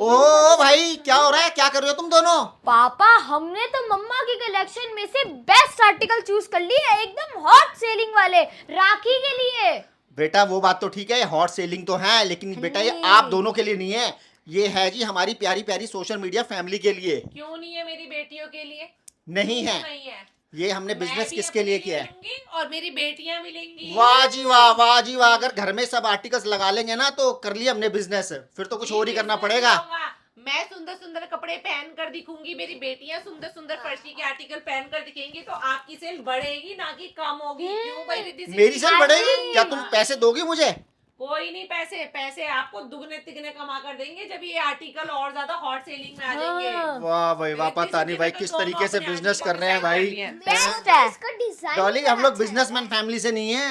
ओ भाई, क्या हो रहा है? क्या कर रहे हो तुम दोनों? पापा हमने तो मम्मा की कलेक्शन में से बेस्ट आर्टिकल चूज कर लिए, एकदम हॉट सेलिंग वाले राखी के लिए। बेटा वो बात तो ठीक है, हॉट सेलिंग तो है, लेकिन बेटा ये आप दोनों के लिए नहीं है, ये है जी हमारी प्यारी प्यारी सोशल मीडिया फैमिली के लिए। क्यों नहीं है मेरी बेटियों के लिए? नहीं क्यों है, नहीं है? ये हमने मैं बिजनेस भी किसके अपने लिए किया है? लूंगी और मेरी बेटियां भी लेंगी। वाह जी वाह, वाह जी वाह। अगर घर में सब आर्टिकल्स लगा लेंगे ना तो कर लिया हमने बिजनेस, फिर तो कुछ जी, और ही करना business पड़ेगा। होगा। मैं सुंदर सुंदर कपड़े पहन कर दिखूंगी, मेरी बेटियां सुंदर सुंदर फर्शी के आर्टिकल पहन कर दिखेंगी, तो आपकी सेल बढ़ेगी ना कि कम होगी। क्यों भाई रिद्धि सिद्धि? मेरी सेल बढ़ेगी? क्या तुम हाँ। पैसे दोगे मुझे? कोई नहीं, पैसे पैसे आपको दुगने तिगने कमा कर देंगे जब ये आर्टिकल और ज्यादा हॉट सेलिंग में आ जाएंगे। वाह भाई वाह, रिद्धि पता नहीं सिद्धि भाई ने तो किस दोनों तरीके से अपने बिजनेस आदमी कर रहे हैं को भाई। decide कर लिया। बेस्ट है इसका डिजाइन। डॉली, हम लोग बिजनेसमैन फैमिली से नहीं है,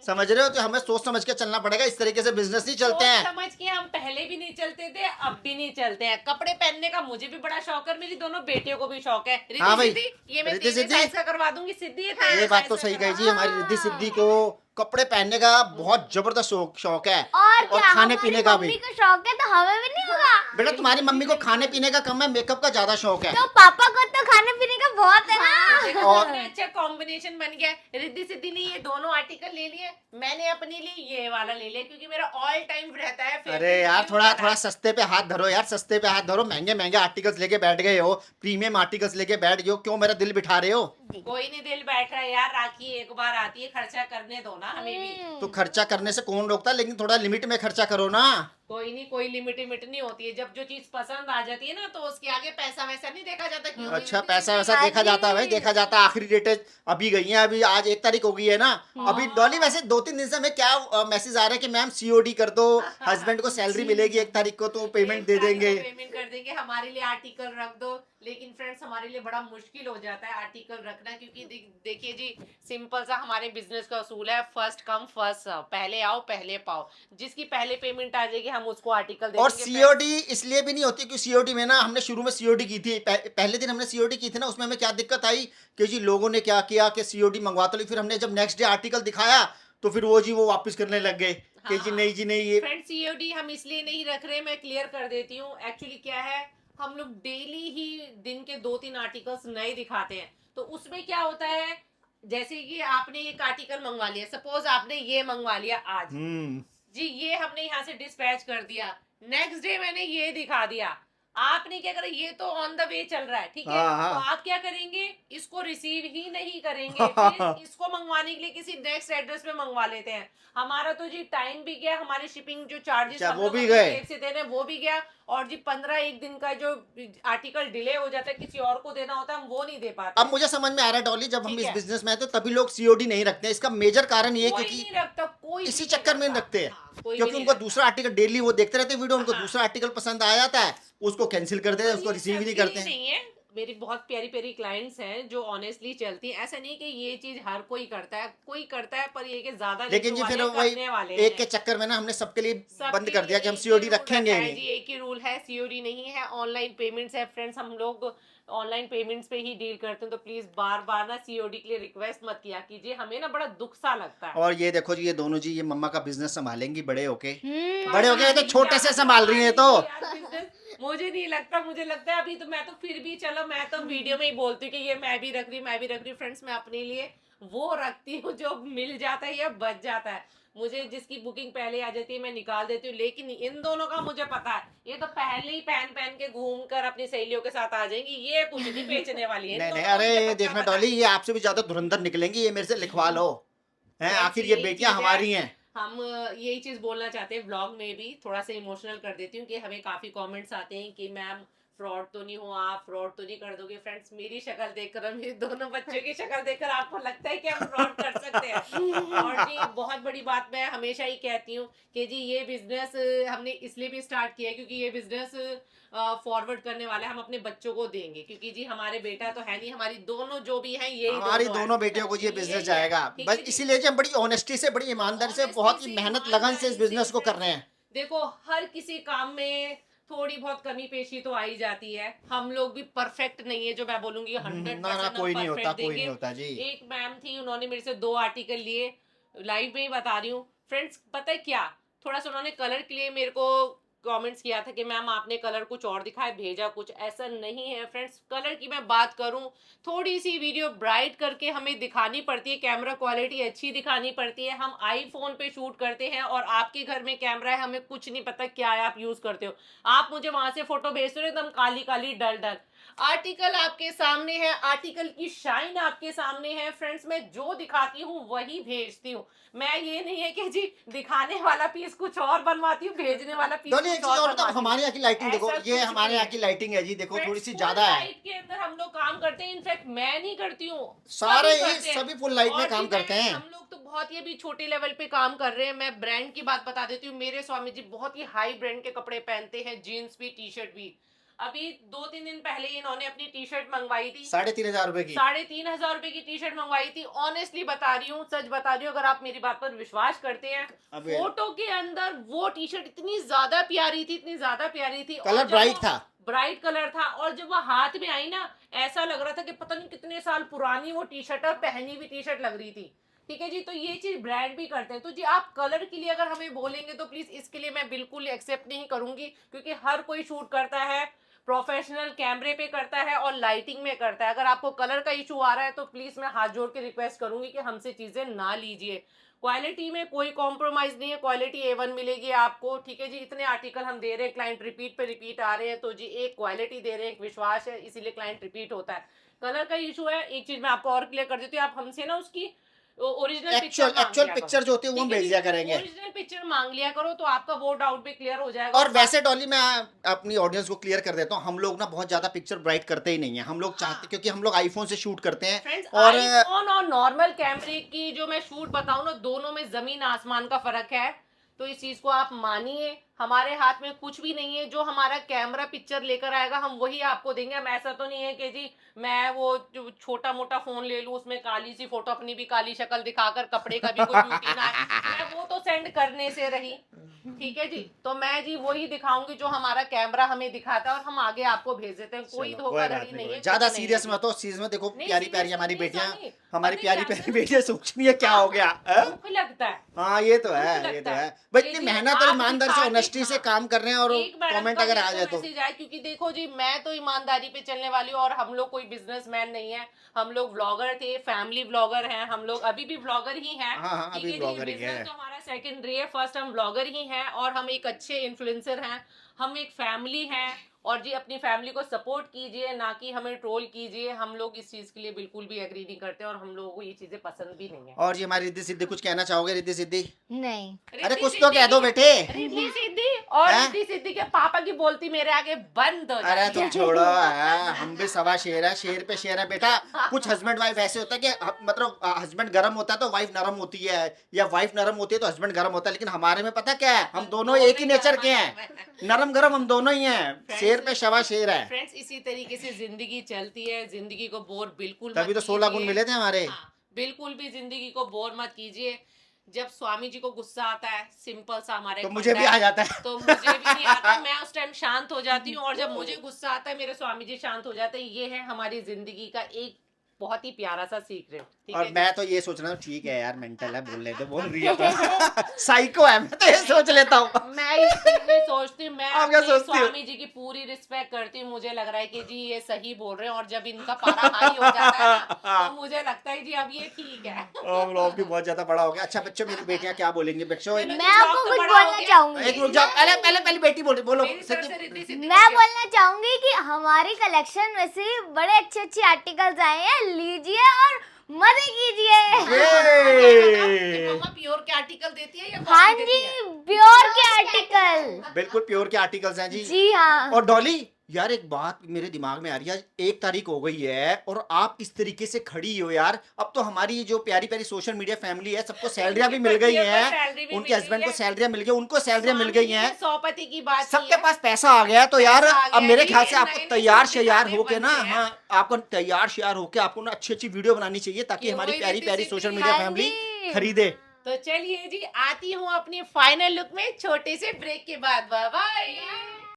समझ रहे हो? तो हमें सोच समझ के चलना पड़ेगा, इस तरीके से बिजनेस नहीं चलते सोच हैं। समझ के हम पहले भी नहीं चलते थे, अब भी नहीं चलते हैं। कपड़े पहनने का मुझे भी बड़ा शौक है, मेरी दोनों बेटियों को भी शौक है। रिद्धि हाँ भाई, सिद्धि, ये मैं रिद्धि तेरे सिद्धि। साइज का करवा दूंगी। सिद्धि ये बात तो सही कही जी, हमारी रिद्धि सिद्धि को कपड़े पहनने का बहुत जबरदस्त शौक है, और क्या खाने पीने का भी। मम्मी को शौक है तो हमें भी नहीं होगा? बेटा तुम्हारी मम्मी को खाने पीने का कम है, मेकअप का ज्यादा शौक है। तो पापा को तो खाने पीने का बहुत है ना। और- और अच्छा कॉम्बिनेशन बन गया। रिद्धि सिद्धि ने ये दोनों आर्टिकल ले लिए, मैंने अपने लिए ये वाला ले लिया, क्योंकि मेरा ऑल टाइम रहता है favorite अरे यार, blue थोड़ा color। थोड़ा सस्ते पे हाथ धरो यार, सस्ते पे हाथ धरो। महंगे महंगे आर्टिकल्स लेके बैठ गए हो, प्रीमियम आर्टिकल्स लेके बैठ गए हो, क्यों मेरा दिल बिठा रहे हो? कोई नहीं दिल बैठ रहा है यार, राखी एक बार आती है, खर्चा करने दो ना हमें भी। तो खर्चा करने से कौन रोकता, लेकिन थोड़ा लिमिट में खर्चा करो ना। कोई नहीं, कोई लिमिट नहीं होती है। जब जो चीज पसंद आ जाती है ना, तो उसके आगे पैसा वैसा नहीं देखा जाता। क्यों? अच्छा, पैसा वैसा हाँ देखा जी। जाता है भाई, देखा जाता है। आखिरी डेट अभी गई है, अभी आज 1 तारीख हो गई है ना। अभी डॉली वैसे 2-3 दिन से हमें क्या मैसेज आ रहा है कि मैम सीओडी कर दो, हस्बैंड को सैलरी मिलेगी 1 तारीख को तो पेमेंट दे देंगे। पेमेंट कर देंगे, हमारे लिए आर्टिकल रख दो। लेकिन फ्रेंड्स, हमारे लिए बड़ा मुश्किल हो जाता है आर्टिकल रखना, क्योंकि देखिए जी, सिंपल सा हमारे बिजनेस का असूल है, फर्स्ट कम फर्स्ट सर्व, पहले आओ पहले पाओ। जिसकी पहले पेमेंट आ जाएगी हम उसको आर्टिकल दे और देंगे। सीओडी इसलिए भी नहीं होती, क्योंकि सीओडी में ना हमने शुरू में सीओडी की थी, पहले दिन हमने सीओडी की थी ना, उसमें हमें क्या दिक्कत आई कि जी लोगों ने क्या किया कि सीओडी मंगवा तो ली, फिर हमने जब नेक्स्ट डे आर्टिकल दिखाया तो फिर वो जी वो वापस करने लग गए कि जी नहीं जी नहीं, ये फ्रेंड्स, सीओडी हम इसलिए नहीं रख रहे, मैं क्लियर कर देती हूँ। एक्चुअली क्या है, हम लोग डेली ही दिन के 2-3 आर्टिकल्स नए दिखाते हैं। तो उसमें क्या होता है, जैसे कि आपने एक आर्टिकल मंगवा लिया, सपोज आपने ये मंगवा लिया आज जी, ये हमने यहाँ से डिस्पैच कर दिया। नेक्स्ट डे मैंने ये दिखा दिया, आपने क्या करा, ये तो ऑन द वे चल रहा है, ठीक है। हाँ। तो आप क्या करेंगे, इसको रिसीव ही नहीं करेंगे, फिर इसको मंगवाने के लिए किसी नेक्स्ट एड्रेस पे मंगवा लेते हैं। हमारा तो जी टाइम भी गया, हमारे शिपिंग जो चार्जेस अच्छा, वो भी गए। से देने वो भी गया, और जी 15-1 दिन का जो आर्टिकल डिले हो जाता है, किसी और को देना होता है, हम वो नहीं दे पाते। अब मुझे समझ में आ रहा है डॉली, जब हम ठीक इस है। बिजनेस में आए थे तभी लोग सीओडी नहीं रखते हैं। इसका मेजर कारण ये है कोई क्योंकि नहीं रखता, कोई इसी भी चक्कर में रखता। रखते हैं, हाँ, कोई भी क्योंकि नहीं उनको रखता। दूसरा आर्टिकल डेली वो देखते रहते हैं वीडियो, उनको हाँ। दूसरा आर्टिकल पसंद आ जाता है, उसको कैंसिल कर देते हैं, उसको रिसीव ही नहीं करते हैं। नहीं है, मेरी बहुत प्यारी प्यारी क्लाइंट्स हैं जो ऑनेस्टली चलती हैं। ऐसा नहीं कि ये चीज हर कोई करता है, कोई करता है, पर ये कि ज्यादा लेकिन जी वाले फिर वही करने वाले एक हैं। के चक्कर में ना हमने सबके लिए सबके बंद कर दिया कि हम लिए सीओडी एक ही रखेंगे रूल ही है जी, नहीं। एक ही रूल है, सीओडी नहीं है, ऑनलाइन पेमेंट्स है। फ्रेंड्स, हम लोग ऑनलाइन पेमेंट्स पे ही डील करते हैं, तो प्लीज बार बार ना सीओडी के लिए रिक्वेस्ट मत किया कीजिए, हमें ना बड़ा दुख सा लगता है। और ये देखो जी, ये दोनों जी ये मम्मा का बिजनेस संभालेंगी बड़े होके। हम्म। बड़े हो गए तो छोटे से संभाल रही है तो। मुझे नहीं लगता, मुझे लगता है अभी तो मैं तो फिर भी, चलो मैं तो वीडियो में ही बोलती हूँ कि ये मैं भी रख रही हूँ। फ्रेंड्स, मैं अपने लिए वो रखती हूँ जो मिल जाता है या बच जाता है। मुझे जिसकी बुकिंग पहले आ जाती है मैं निकाल देती हूँ, लेकिन इन दोनों का मुझे पता है, ये तो पहले ही पहन पहन के घूम कर अपनी सहेलियों के साथ आ जाएंगी, ये कुछ नहीं बेचने वाली है। इन नहीं नहीं, दोनों का अरे मुझे ये पक्का देखना पता है। डॉली, ये आपसे भी ज्यादा धुरंधर निकलेंगी, ये मेरे से लिखवा लो हैं, Friends, आखिर ये यही बेटियां चीज़ है। हमारी हैं। हम यही चीज बोलना चाहते हैं, ब्लॉग में भी थोड़ा सा इमोशनल कर देती हूँ कि हमें काफी कमेंट्स आते हैं कि मैम फ्रॉड तो नहीं हो, आप फ्रॉड तो नहीं कर दोगे। फ्रेंड्स, मेरी शक्ल देखकर और मेरे दोनों बच्चों की शक्ल देखकर आपको लगता है कि हम फ्रॉड कर सकते हैं? और जी, बहुत बड़ी बात मैं हमेशा ही कहती हूँ कि जी ये बिजनेस हमने इसलिए भी स्टार्ट किया है क्योंकि ये बिजनेस फॉरवर्ड करने वाला है, हम अपने बच्चों को देंगे, क्योंकि जी हमारे बेटा तो है नहीं, हमारी दोनों जो भी हैं यही हमारी दोनों दोनों हैं। बेटियों को ये बिजनेस यही है, जाएगा, ठीक है बस जी। इसीलिए जी हम बड़ी ऑनेस्टी से, बड़ी ईमानदारी से, बहुत ही Honestly से, मेहनत लगन से इस ईमानदारी बिजनेस को से कर रहे हैं। देखो, हर किसी काम में थोड़ी बहुत कमी पेशी तो आई जाती है, हम लोग भी परफेक्ट नहीं है जो मैं बोलूंगी 100% ना ना, कोई नहीं होता, कोई नहीं देंगे। होता जी। एक मैम थी, उन्होंने मेरे से 2 आर्टिकल लिए, लाइव में ही बता रही हूँ। फ्रेंड्स, पता है क्या, थोड़ा सा उन्होंने कलर के लिए मेरे को कमेंट्स किया था कि मैम आपने कलर कुछ और दिखाया, भेजा कुछ, ऐसा नहीं है फ्रेंड्स। कलर की मैं बात करूं, थोड़ी सी वीडियो ब्राइट करके हमें दिखानी पड़ती है, कैमरा क्वालिटी अच्छी दिखानी पड़ती है। हम आईफोन पे शूट करते हैं और आपके घर में कैमरा है, हमें कुछ नहीं पता क्या है आप यूज करते हो। आप मुझे वहां से फोटो भेजते हो एकदम काली काली डल डल। आर्टिकल आपके सामने है, आर्टिकल की शाइन आपके सामने है फ्रेंड्स। मैं जो दिखाती हूँ वही भेजती हूँ। मैं ये नहीं है कि जी दिखाने वाला पीस कुछ और बनवाती हूँ, भेजने वाला पीस डॉली एक कुछ चीज और और बताओ, बनवाती हूँ। हमारे यहाँ की लाइटिंग देखो, ऐसा ये कुछ हमारे नहीं यहाँ है। की लाइटिंग है जी, देखो थोड़ी सी Friends, ज्यादा full है। लाइट के अंदर हम लोग काम करते हैं। इनफैक्ट मैं नहीं करती हूँ, सारे सभी ही करते हैं। सभी फुल लाइट में और काम जी करते हैं। हम लोग तो बहुत ही अभी छोटे लेवल पे काम कर रहे हैं। मैं ब्रांड की बात बता देती हूँ। मेरे स्वामी जी बहुत ही हाई ब्रांड के कपड़े पहनते हैं, जीन्स भी, टी शर्ट भी। अभी 2-3 दिन पहले इन्होंने अपनी टी शर्ट मंगवाई थी, 3,500 रुपए की। 3,500 रुपए की टी शर्ट मंगवाई थी। ऑनेस्टली बता रही हूँ, सच बता रही हूँ, अगर आप मेरी बात पर विश्वास करते हैं, अबे फोटो के अंदर वो टी शर्ट इतनी ज्यादा प्यारी थी, इतनी ज्यादा प्यारी थी। और कलर जब ब्राइट वो था। ब्राइट कलर था, और जब वो हाथ में आई ना, ऐसा लग रहा था कि पता नहीं कितने साल पुरानी वो टी शर्ट और पहनी हुई टी शर्ट लग रही थी। ठीक है जी, तो ये चीज ब्रांड भी करते हैं। तो जी आप कलर के लिए अगर हमें बोलेंगे तो प्लीज इसके लिए मैं बिल्कुल एक्सेप्ट नहीं करूंगी, क्योंकि हर कोई शूट करता है, प्रोफेशनल कैमरे पे करता है और लाइटिंग में करता है। अगर आपको कलर का इशू आ रहा है तो प्लीज मैं हाथ जोड़ के रिक्वेस्ट करूंगी कि हमसे चीजें ना लीजिए। क्वालिटी में कोई कॉम्प्रोमाइज नहीं है, क्वालिटी A1 मिलेगी आपको। ठीक है जी, इतने आर्टिकल हम दे रहे हैं, क्लाइंट रिपीट पे रिपीट आ रहे हैं, तो जी एक क्वालिटी दे रहे हैं, एक विश्वास है, इसीलिए क्लाइंट रिपीट होता है। कलर का इशू है, एक चीज मैं आपको और क्लियर कर देती हूँ, आप हमसे ना उसकी ओरिजिनल एक्चुअल पिक्चर जो होती है वो हम भेज दिया करेंगे। ओरिजिनल पिक्चर मांग लिया करो, तो आपका वो डाउट भी क्लियर हो जाएगा। और वैसे डॉली मैं अपनी ऑडियंस को क्लियर कर देता हूँ, हम लोग ना बहुत ज्यादा पिक्चर ब्राइट करते ही नहीं है। हम लोग चाहते, क्योंकि हम लोग आईफोन से शूट करते हैं। फ्रेंड्स, और आईफोन और नॉर्मल कैमरे की जो मैं शूट बताऊं ना, दोनों में जमीन आसमान का फर्क है। तो इस चीज को आप मानिए, हमारे हाथ में कुछ भी नहीं है। जो हमारा कैमरा पिक्चर लेकर आएगा हम वही आपको देंगे। हम ऐसा तो नहीं है कि जी मैं वो जो छोटा मोटा फोन ले लूं, उसमें काली सी फोटो, अपनी भी काली शक्ल दिखाकर, कपड़े का भी कोई ब्यूटी ना है, मैं वो तो सेंड करने से रही। ठीक है जी, तो मैं जी वही दिखाऊंगी जो हमारा कैमरा हमें दिखाता है, और हम आगे आपको भेज देते हैं। कोई चलो, कोई धोखाधड़ी बात नहीं नहीं, है, ज्यादा कुछ नहीं सीरियस है। मत हो। सीरियस में देखो, नहीं, प्यारी serious प्यारी हमारी नहीं, बेटियां, स्वामी। हमारी अरे प्यारी जानते प्यारी हो, बेटियां सोच रही है क्या हो गया। दुख लगता है। हाँ ये तो है, दुख ये तो लगता है। है। भाई ये इतनी जी मेहनत और आप ईमानदारी से, दिखाते- ऑनेस्टी से हाँ। काम कर रहे हैं, और एक मैडम कमेंट का अगर आ मेरे जाए को तो मैसेज आया, क्योंकि देखो जी मैं तो ईमानदारी पे चलने वाली हूँ, और हम लोग कोई बिजनेसमैन नहीं है। हम लोग व्लॉगर थे, फैमिली व्लॉगर हैं, हम लोग अभी भी व्लॉगर ही हैं। हाँ हाँ, ठीक अभी है जी, ब्लॉगर ही है। बिजनेस तो हमारा सेकेंडरी है, फर्स्ट हम व्लॉगर ही हैं, और हम एक अच्छे इन्फ्लुएंसर हैं, हम एक फैमिली हैं। और जी अपनी फैमिली को सपोर्ट कीजिए, ना कि हमें ट्रोल कीजिए। हम लोग इस चीज के लिए बिल्कुल भी एग्री नहीं करते, और हम लोगों को ये चीजें पसंद भी नहीं है। और जी हमारी रिद्धि सिद्धि, कुछ कहना चाहोगे रिद्धि सिद्धि? नहीं। अरे कुछ तो कह दो बेटे। रिद्धि सिद्धि और हैं? रिद्धि सिद्धि के पापा की बोलती मेरे आगे बंद हो अरे जाती तुम है। छोड़ो, हम भी सवा शेर है, शेर पे शेर है बेटा। कुछ हस्बैंड वाइफ ऐसे होता है कि मतलब हस्बैंड गर्म होता है तो वाइफ नरम होती है, या वाइफ नरम होती है तो हस्बैंड गर्म होता है। लेकिन हमारे में पता क्या है, हम दोनों एक ही नेचर के हैं, नरम गरम हम दोनों ही हैं। शेर पे सवा शेर है। फ्रेंड्स, इसी तरीके से जिंदगी चलती है, जिंदगी को बोर बिल्कुल तभी मत तो 16 गुण कीजिए। मिले थे हमारे। हाँ, बिल्कुल भी जिंदगी को बोर मत कीजिए। जब स्वामी जी को गुस्सा आता है, सिंपल सा हमारे तो मुझे भी आ जाता है। तो मुझे भी नहीं आता, मैं उस टाइम शांत हो जाती हूँ, और जब मुझे गुस्सा आता है मेरे स्वामी जी शांत हो जाते हैं। ये है हमारी जिंदगी का एक बहुत ही प्यारा सा सीक्रेट। ठीक और है मैं तो ये सोच रहा हूँ, ठीक है यार, मेंटल है, बोल लेते, बोल रही है तो साइको है, मैं तो ये सोच लेता हूँ। मैं इस चीज में सोचती हूँ, मैं आप क्या अपने सोचती हो? स्वामी जी की पूरी रिस्पेक्ट करती हूँ। मुझे लग रहा है कि जी ये सही बोल रहे हैं, और जब इनका पारा हाई हो जाता है ना, तो मुझे लगता है जी अब ये ठीक है। ब्लॉग भी बहुत ज्यादा बड़ा हो गया। अच्छा बच्चों, मेरी बेटियां क्या बोलेंगी? बच्चों चलो, मैं आपको तो कुछ बड़ा हो बोलना गया। चाहूंगी। एक रुक जाओ, पहले पहले पहले बेटी बोलो। मेरी तरफ से रिद्धि सिद्धि मैं हो गया। बोलना चाहूंगी कि हमारी कलेक्शन में से बड़े अच्छे अच्छे आर्टिकल्स आए हैं, लीजिए और मजे कीजिए। कि मम्मा प्योर के आर्टिकल देती है या हाँ कॉपी जी, देती है? प्योर के आर्टिकल। बिल्कुल प्योर के आर्टिकल्स हैं जी। जी हाँ। और डॉली यार, एक बात मेरे दिमाग में आ रही है, 1 तारीख हो गई है और आप इस तरीके से खड़ी हो यार। अब तो हमारी जो प्यारी प्यारी सोशल मीडिया फैमिली है, सबको सैलरियां भी मिल गई हैं, उनके हस्बैंड को सैलरियां मिल गई, उनको सैलरियां मिल गई हैं, सौपति की बात सबके पास पैसा आ गया है। तो यार पैसा आ अब गया मेरे जी, ख्याल से नए आपको नए तैयार सूट श्यार दिखाने होके ना, बनते हैं। हाँ आपको तैयार श्यार होके आपको ना अच्छी अच्छी वीडियो बनानी चाहिए, ताकि कि हमारी वही प्यारी रिद्धि प्यारी सिद्धि, सोशल मीडिया हाँ फैमिली जी। खरीदे। तो चलिए जी, आती हूँ अपनी फाइनल लुक में छोटे से ब्रेक के बाद। Bye bye.